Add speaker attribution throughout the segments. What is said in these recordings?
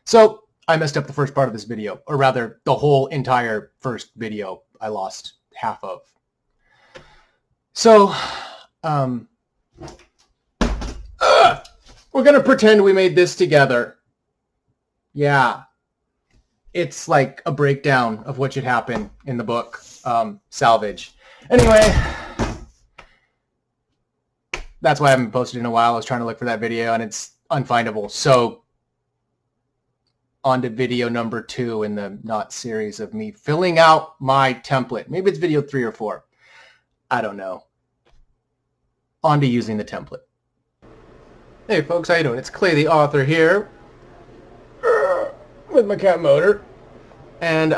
Speaker 1: So I messed up the first part of this video, or rather the whole entire first video I lost half of. So we're going to pretend we made this together. Yeah. It's like a breakdown of what should happen in the book, Salvage. Anyway, that's why I haven't posted in a while. I was trying to look for that video and it's unfindable. So on to video number 2 in the not series of me filling out my template. Maybe it's video 3 or 4. I don't know. On to using the template. Hey folks, how you doing? It's Clay the author here with my cat motor. And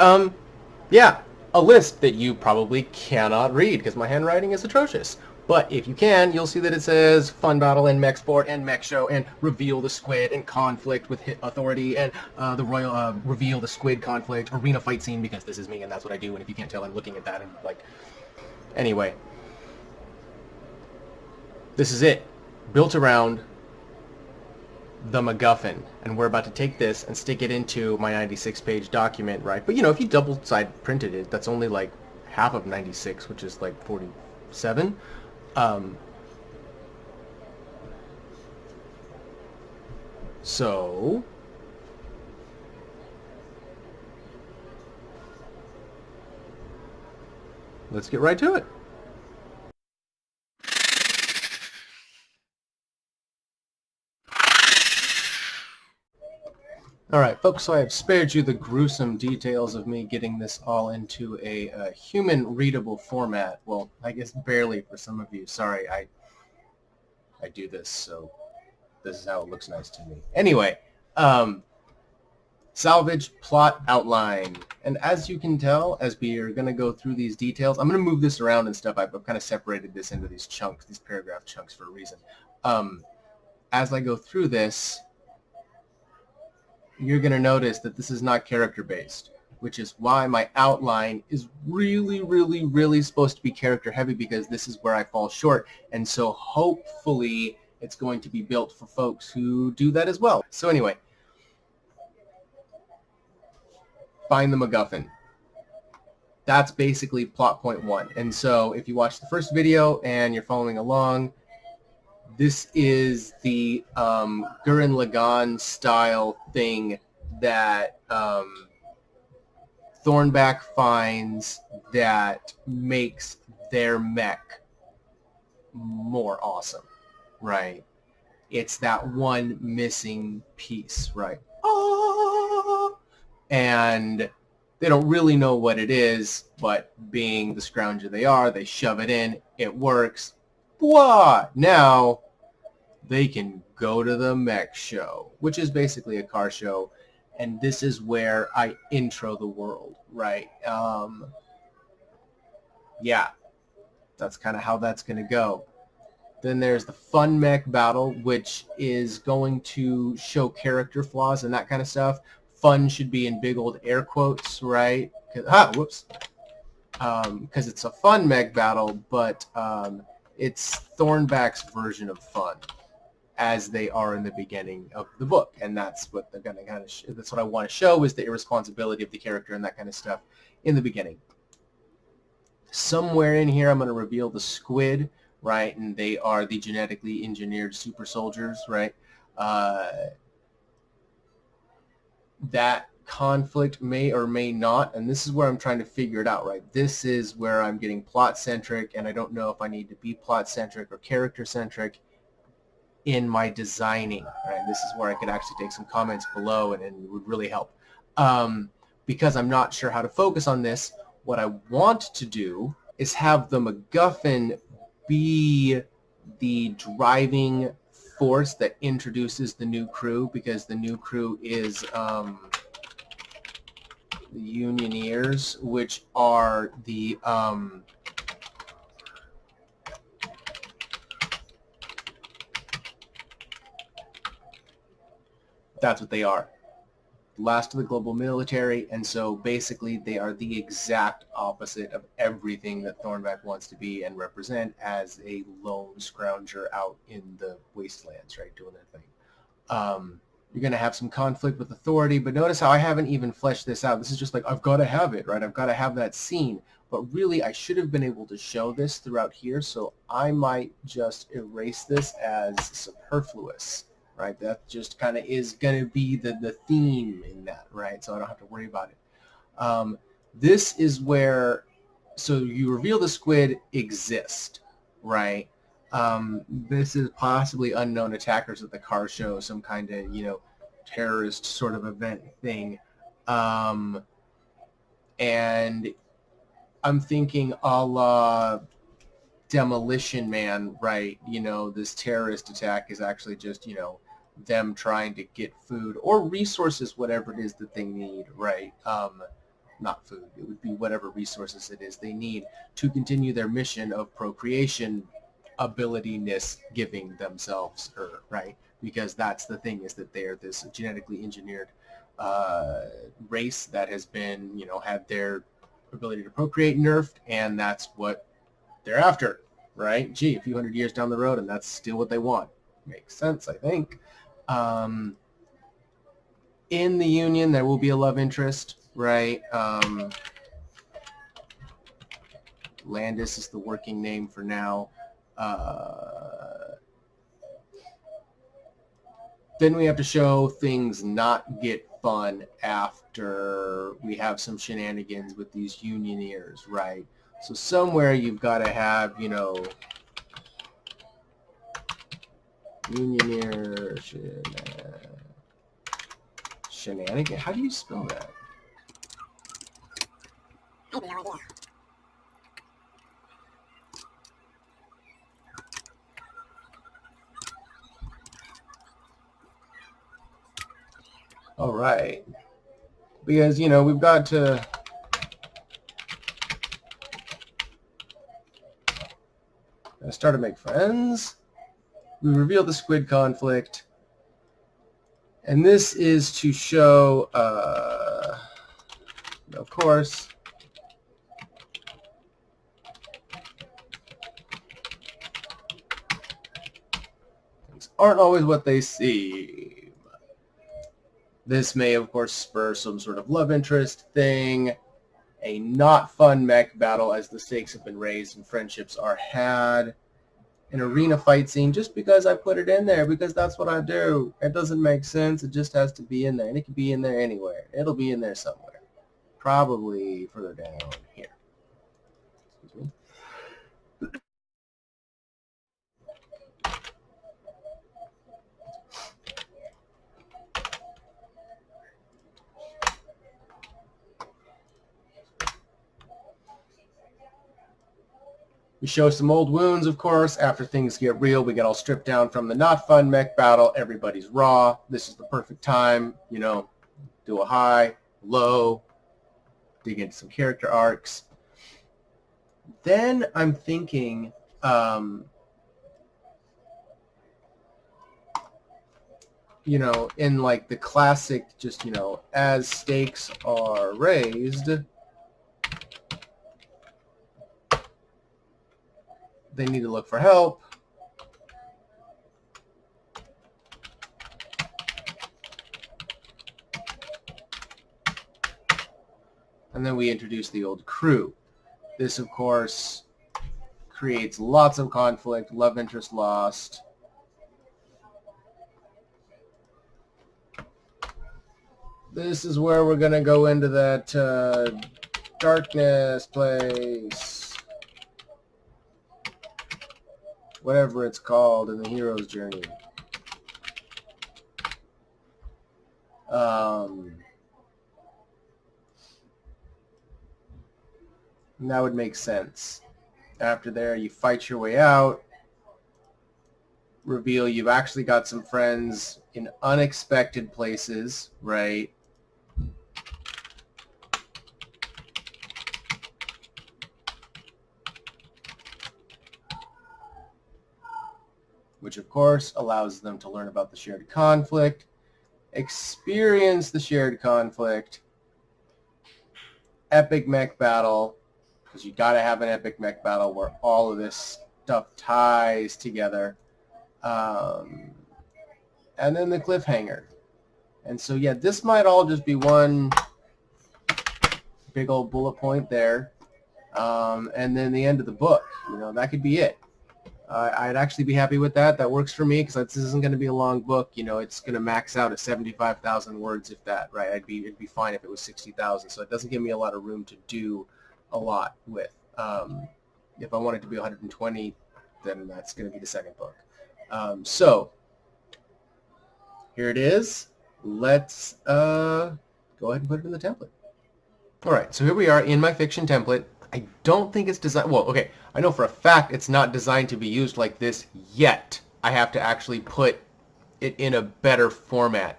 Speaker 1: yeah, a list that you probably cannot read because my handwriting is atrocious. But if you can, you'll see that it says Fun Battle and Mech Sport and Mech Show and Reveal the Squid and Conflict with Hit Authority and the Royal Reveal the Squid Conflict, Arena Fight Scene, because this is me and that's what I do, and if you can't tell, I'm looking at that and like... Anyway. This is it. Built around the MacGuffin, and we're about to take this and stick it into my 96-page document, right? But you know, if you double-side printed it, that's only like half of 96, which is like 47. So let's get right to it. Alright folks, so I have spared you the gruesome details of me getting this all into a human readable format. Well, I guess barely for some of you. Sorry, I do this, so this is how it looks nice to me. Anyway, salvage plot outline. And as you can tell, as we are going to go through these details, I'm going to move this around and stuff. I've kind of separated this into these chunks, these paragraph chunks for a reason. As I go through this, you're going to notice that this is not character-based, which is why my outline is really supposed to be character-heavy, because this is where I fall short. And so hopefully it's going to be built for folks who do that as well. So anyway, find the MacGuffin. That's basically plot point 1. And so if you watch the first video and you're following along, this is the Gurren Lagann style thing that Thornback finds that makes their mech more awesome, right? It's that one missing piece, right? Ah! And they don't really know what it is, but being the scrounger they are, they shove it in, it works. Blah! Now they can go to the mech show, which is basically a car show, and this is where I intro the world, right? Yeah, that's kind of how that's going to go. Then there's the fun mech battle, which is going to show character flaws and that kind of stuff. Fun should be in big old air quotes, right? Whoops. Because it's a fun mech battle, but it's Thornback's version of fun, as they are in the beginning of the book, and that's what they're going to kind of that's what I want to show, is the irresponsibility of the character and that kind of stuff in the beginning. Somewhere in here I'm going to reveal the squid, right? And they are the genetically engineered super soldiers, right? That conflict may or may not, and this is where I'm trying to figure it out, right? This is where I'm getting plot-centric, and I don't know if I need to be plot-centric or character-centric in my designing, right? This is where I could actually take some comments below, and it would really help. Because I'm not sure how to focus on this, what I want to do is have the MacGuffin be the driving force that introduces the new crew, because the new crew is the Unioneers, which are the that's what they are. Last of the global military, and so basically they are the exact opposite of everything that Thornback wants to be and represent as a lone scrounger out in the wastelands, right, doing their thing. You're going to have some conflict with authority, but notice how I haven't even fleshed this out. This is just like, I've got to have it, right? I've got to have that scene. But really, I should have been able to show this throughout here, so I might just erase this as superfluous, right? That just kind of is going to be the theme in that, right? So I don't have to worry about it. This is where, so you reveal the squid exist, right? This is possibly unknown attackers at the car show, some kind of, terrorist sort of event thing. And I'm thinking a la Demolition Man, right? This terrorist attack is actually just, them trying to get food or resources, whatever it is that they need, right? Not food. It would be whatever resources it is they need to continue their mission of procreation, abilityness giving themselves her, right? Because that's the thing, is that they're this genetically engineered race that has been, had their ability to procreate nerfed, and that's what they're after, right? Gee, a few hundred years down the road, and that's still what they want. Makes sense, I think. In the Union, there will be a love interest, right? Landis is the working name for now. Then we have to show things not get fun after we have some shenanigans with these Unioneers, right? So somewhere you've got to have, Unioneer shenanigan. How do you spell that?
Speaker 2: I have no idea.
Speaker 1: All right. Because, we've got to start to make friends. We reveal the squid conflict. And this is to show, of course, things aren't always what they seem. This may, of course, spur some sort of love interest thing, a not fun mech battle as the stakes have been raised and friendships are had, an arena fight scene just because I put it in there, because that's what I do. It doesn't make sense. It just has to be in there, and it can be in there anywhere. It'll be in there somewhere, probably further down here. Excuse me. We show some old wounds, of course. After things get real, we get all stripped down from the not fun mech battle. Everybody's raw. This is the perfect time, do a high, low, dig into some character arcs. Then I'm thinking, in like the classic, just, as stakes are raised, they need to look for help. And then we introduce the old crew. This, of course, creates lots of conflict, love interest lost. This is where we're going to go into that darkness place. Whatever it's called in the hero's journey. And that would make sense. After there, you fight your way out. Reveal you've actually got some friends in unexpected places, right? Which, of course, allows them to learn about the shared conflict, experience the shared conflict, epic mech battle, because you got to have an epic mech battle where all of this stuff ties together. and then the cliffhanger. And so, yeah, this might all just be one big old bullet point there. And then the end of the book. You know, that could be it. I'd actually be happy with that. That works for me because this isn't going to be a long book. You know, it's going to max out at 75,000 words, if that, right? It'd be fine if it was 60,000. So it doesn't give me a lot of room to do a lot with. If I want it to be 120, then that's going to be the second book. So here it is. Let's go ahead and put it in the template. All right, so here we are in my fiction template. I don't think it's designed, well, okay, I know for a fact it's not designed to be used like this yet. I have to actually put it in a better format.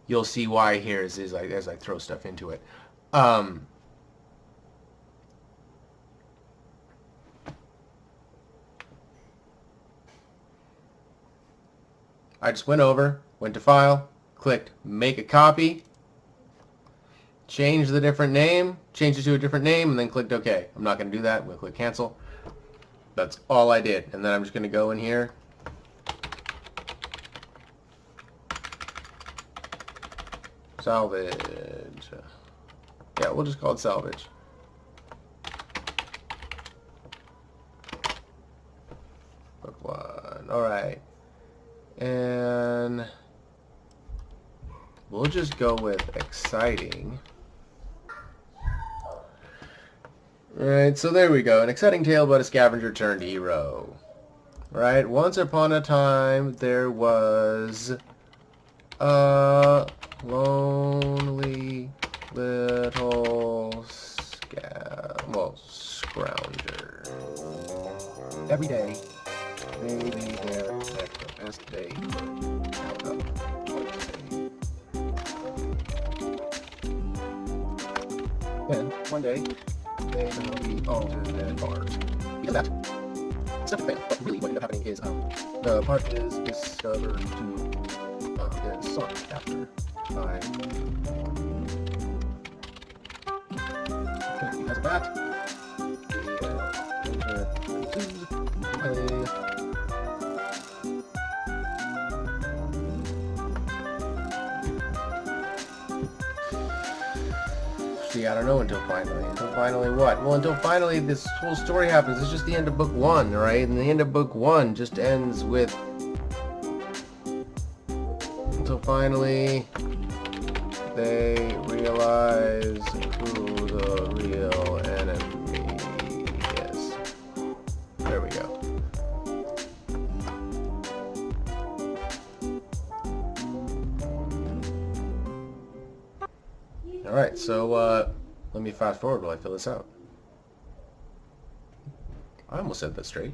Speaker 1: You'll see why here as I throw stuff into it. I just went to File, clicked Make a Copy, changed the different name, changed it to a different name, and then clicked OK. I'm not going to do that. I'm going to click Cancel. That's all I did. And then I'm just going to go in here. Salvage. Yeah, we'll just call it Salvage. Book 1. All right. And we'll just go with exciting. Alright, so there we go. An exciting tale about a scavenger turned hero. Right, once upon a time there was a lonely little scrounger. Every day, maybe their best day out of Then, one day, they will be all to their cars. Because that stuff is bad. But really what ended up happening is the park is discovered to get sunk after time. Okay, because of that, See, I don't know until finally. Until finally what? Well, until finally this whole story happens. It's just the end of book 1, right? And the end of book 1 just ends with... Until finally they realize who the real enemy is. There we go. Alright, so let me fast forward while I fill this out. I almost said that straight.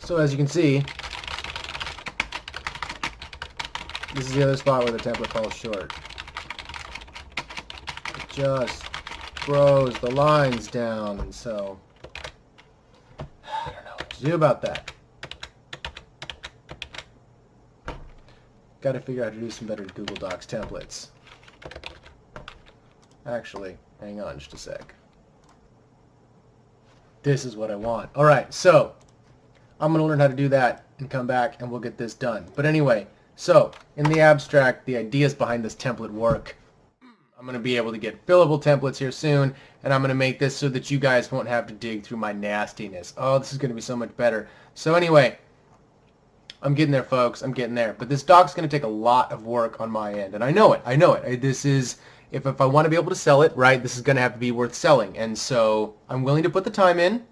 Speaker 1: So as you can see, this is the other spot where the template falls short. It just throws the lines down, and so I don't know what to do about that. Got to figure out how to do some better Google Docs templates. Actually, hang on just a sec. This is what I want. All right, so I'm going to learn how to do that and come back and we'll get this done. But anyway, so in the abstract, the ideas behind this template work. I'm going to be able to get fillable templates here soon, and I'm going to make this so that you guys won't have to dig through my nastiness. Oh, this is going to be so much better. So anyway, I'm getting there, folks. I'm getting there. But this doc's going to take a lot of work on my end, and I know it. I know it. This is, if I want to be able to sell it, right, this is going to have to be worth selling. And so I'm willing to put the time in.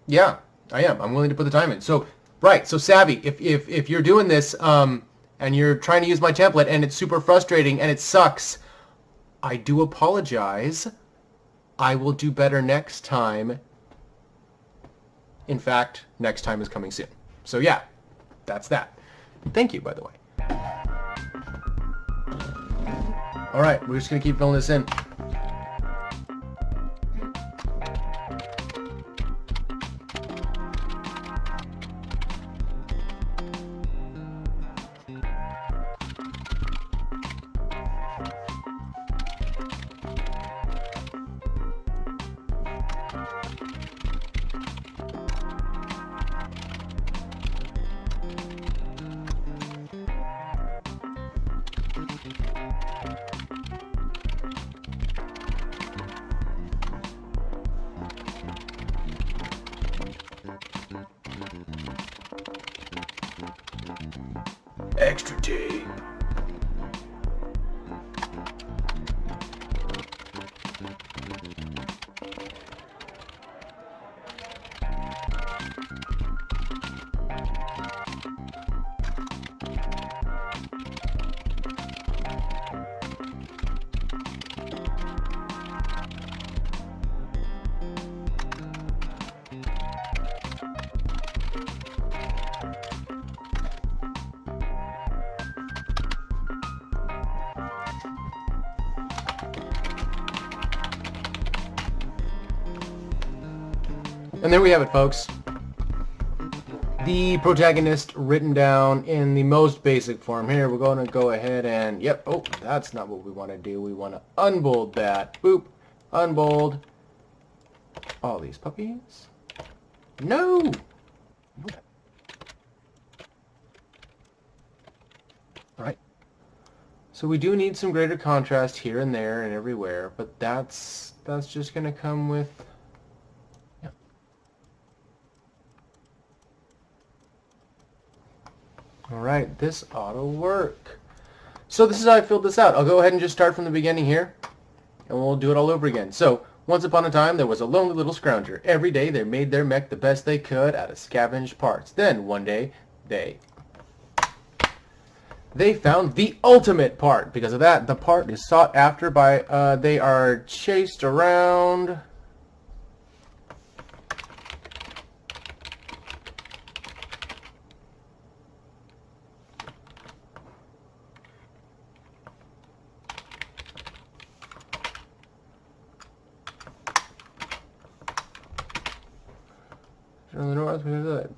Speaker 1: Yeah, I am. I'm willing to put the time in. So, right, so Savvy, if you're doing this, and you're trying to use my template and it's super frustrating and it sucks, I do apologize. I will do better next time. In fact, next time is coming soon. So yeah, that's that. Thank you, by the way. All right, we're just going to keep filling this in. Extra tea. And there we have it, folks. The protagonist written down in the most basic form. Here, we're going to go ahead and, yep, oh, that's not what we want to do. We want to unbold that. Boop, unbold. All these puppies. No! Alright. So we do need some greater contrast here and there and everywhere, but that's just going to come with... Alright, this ought to work. So this is how I filled this out. I'll go ahead and just start from the beginning here, and we'll do it all over again. So, once upon a time, there was a lonely little scrounger. Every day, they made their mech the best they could out of scavenged parts. Then, one day, they found the ultimate part. Because of that, the part is sought after by, they are chased around... from the north.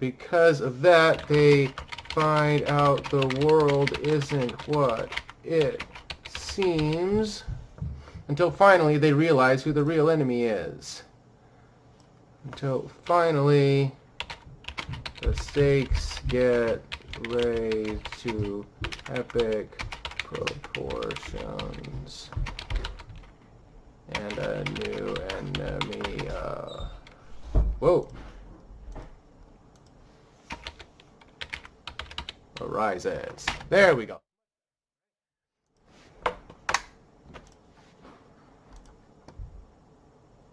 Speaker 1: Because of that, they find out the world isn't what it seems, until finally they realize who the real enemy is. Until finally the stakes get raised to epic proportions and a new enemy whoa arises. There we go.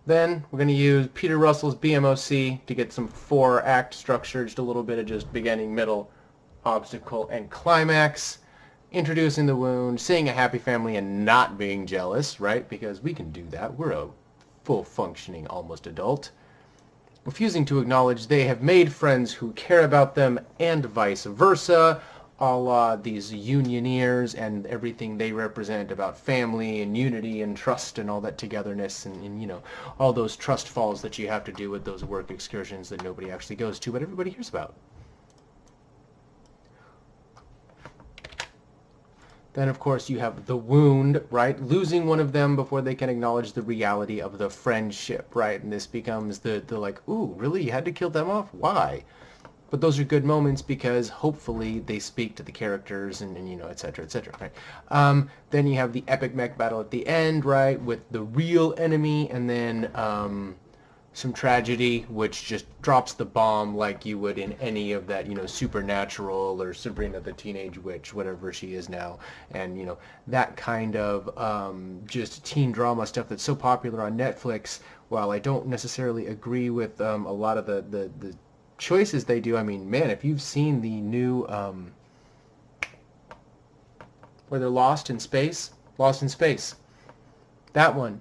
Speaker 1: Then we're going to use Peter Russell's BMOC to get some 4-act structure, just a little bit of just beginning, middle, obstacle, and climax. Introducing the wound, seeing a happy family and not being jealous, right? Because we can do that. We're a full functioning almost adult. refusing to acknowledge they have made friends who care about them and vice versa, a la these unioneers and everything they represent about family and unity and trust and all that togetherness and you know, all those trust falls that you have to do with those work excursions that nobody actually goes to but everybody hears about. Then, of course, you have the wound, right? Losing one of them before they can acknowledge the reality of the friendship, right? And this becomes the like, ooh, really? You had to kill them off? Why? But those are good moments because hopefully they speak to the characters and you know, et cetera, right? Then you have the epic mech battle at the end, right? With the real enemy and then some tragedy, which just drops the bomb like you would in any of that, you know, Supernatural or Sabrina the Teenage Witch, whatever she is now, and you know, that kind of just teen drama stuff that's so popular on Netflix. While I don't necessarily agree with a lot of the choices they do, I mean, man, if you've seen the new where they're lost in space, that one.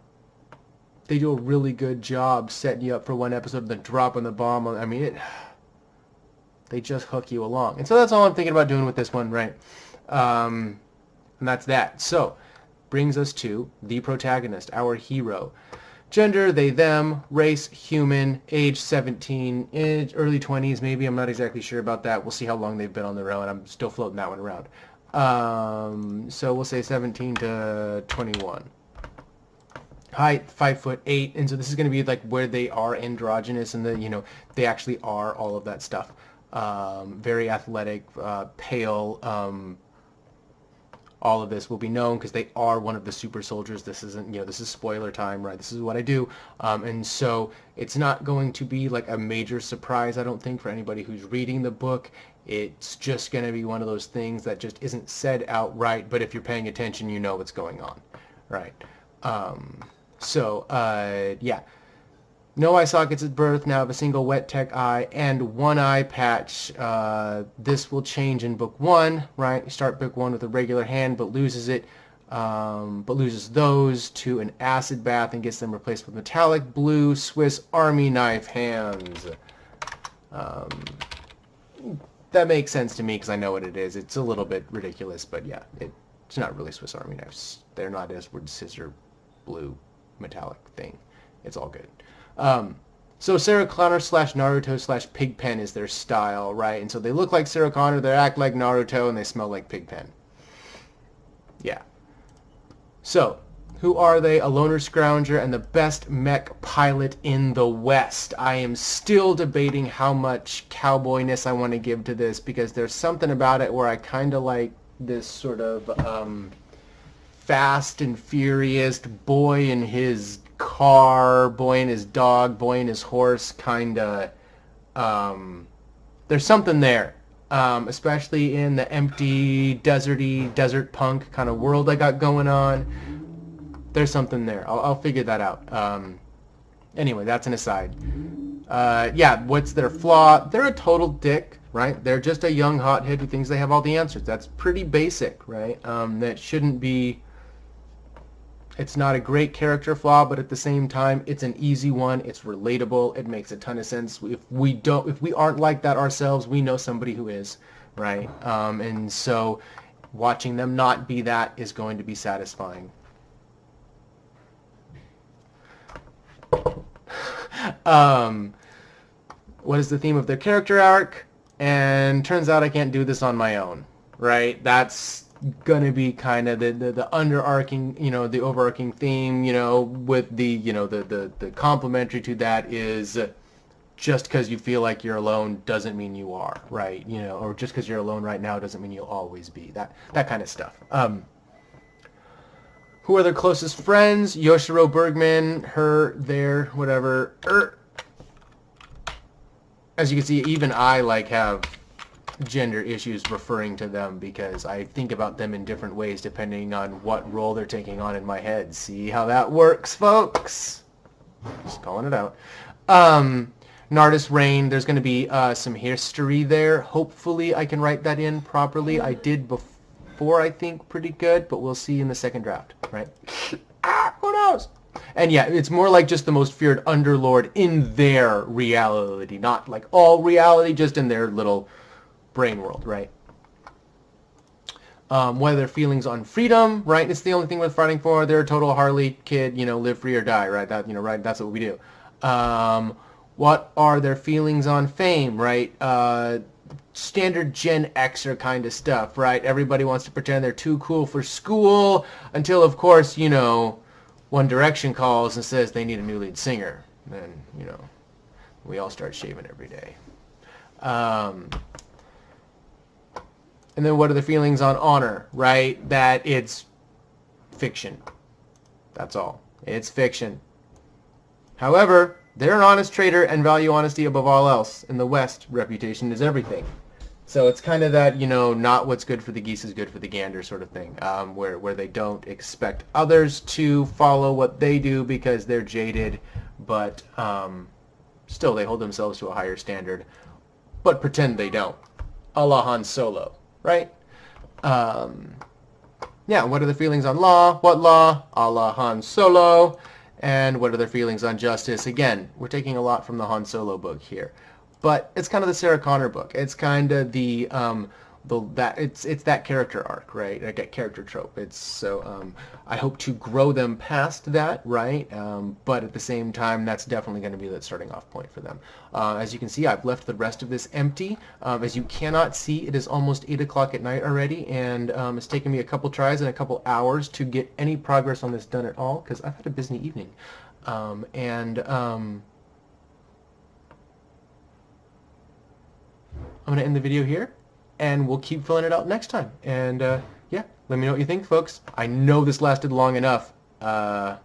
Speaker 1: They do a really good job setting you up for one episode, then dropping the bomb. I mean, they just hook you along. And so that's all I'm thinking about doing with this one, right? And that's that. So, brings us to the protagonist, our hero. Gender, they, them. Race, human. Age, 17. Early 20s, maybe. I'm not exactly sure about that. We'll see how long they've been on their own. I'm still floating that one around. So we'll say 17 to 21. Height 5'8", and so this is going to be like where they are androgynous and the, you know, they actually are all of that stuff. Very athletic, pale. All of this will be known because they are one of the super soldiers. This isn't, you know, this is spoiler time, right? This is what I do, and so it's not going to be like a major surprise, I don't think, for anybody who's reading the book. It's just going to be one of those things that just isn't said outright, but if you're paying attention, you know what's going on, right? Yeah. No eye sockets at birth, now have a single wet tech eye and one eye patch. This will change in book 1, right? You start book 1 with a regular hand, but loses it, but loses those to an acid bath and gets them replaced with metallic blue Swiss Army knife hands. That makes sense to me because I know what it is. It's a little bit ridiculous, but yeah, it's not really Swiss Army knives. They're not Edward Scissor blue metallic thing. It's all good. So Sarah Connor / Naruto / Pigpen is their style, right? And so they look like Sarah Connor, they act like Naruto, and they smell like Pigpen. Yeah. So, who are they? A loner scrounger and the best mech pilot in the West. I am still debating how much cowboyness I want to give to this because there's something about it where I kind of like this sort of fast and furious boy in his car, boy in his dog, boy in his horse kind of. There's something there, especially in the empty, deserty, desert punk kind of world I got going on. There's something there. I'll figure that out. Anyway, that's an aside. Yeah, what's their flaw? They're a total dick, right? They're just a young hothead who thinks they have all the answers. That's pretty basic, right? That shouldn't be... It's not a great character flaw, but at the same time, it's an easy one. It's relatable. It makes a ton of sense. If we aren't like that ourselves, we know somebody who is, right? And so watching them not be that is going to be satisfying. What is the theme of their character arc? And turns out I can't do this on my own, right? That's gonna be kind of the underarching, you know, the overarching theme, you know, with the, you know, the complementary to that is just because you feel like you're alone doesn't mean you are, right? You know, or just because you're alone right now doesn't mean you'll always be. That kind of stuff. Who are their closest friends? Yoshiro Bergman, her, their, whatever. As you can see, even I like have gender issues referring to them because I think about them in different ways depending on what role they're taking on in my head. See how that works, folks? Just calling it out. Nardis Rain, there's going to be some history there. Hopefully I can write that in properly. I did before, I think, pretty good, but we'll see in the second draft, right? Who knows? And yeah, it's more like just the most feared underlord in their reality, not like all reality, just in their little brain world, right? What are their feelings on freedom, right? It's the only thing worth fighting for. They're a total Harley kid, live free or die, right? That, right? That's what we do. What are their feelings on fame, right? Standard Gen Xer kind of stuff, right? Everybody wants to pretend they're too cool for school until, of course, One Direction calls and says they need a new lead singer. Then, we all start shaving every day. And then what are the feelings on honor, right? That it's fiction. That's all. It's fiction. However, they're an honest trader and value honesty above all else. In the West, reputation is everything. So it's kind of that, not what's good for the geese is good for the gander sort of thing, where they don't expect others to follow what they do because they're jaded, but still they hold themselves to a higher standard, but pretend they don't. A la Han Solo, right? Yeah, what are the feelings on law? What law? A la Han Solo. And what are their feelings on justice? Again, we're taking a lot from the Han Solo book here. But it's kind of the Sarah Connor book. It's kind of it's that character arc, right? Like that character trope. It's so I hope to grow them past that, right? But at the same time, that's definitely going to be that starting off point for them. As you can see, I've left the rest of this empty. As you cannot see, it is almost 8 o'clock at night already, and it's taken me a couple tries and a couple hours to get any progress on this done at all because I've had a busy evening. I'm going to end the video here, and we'll keep filling it out next time. And yeah, let me know what you think, folks. I know this lasted long enough, so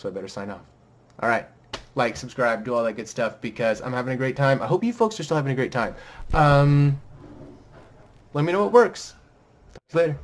Speaker 1: I better sign off. All right, like, subscribe, do all that good stuff because I'm having a great time. I hope you folks are still having a great time. Let me know what works. Talk to you later.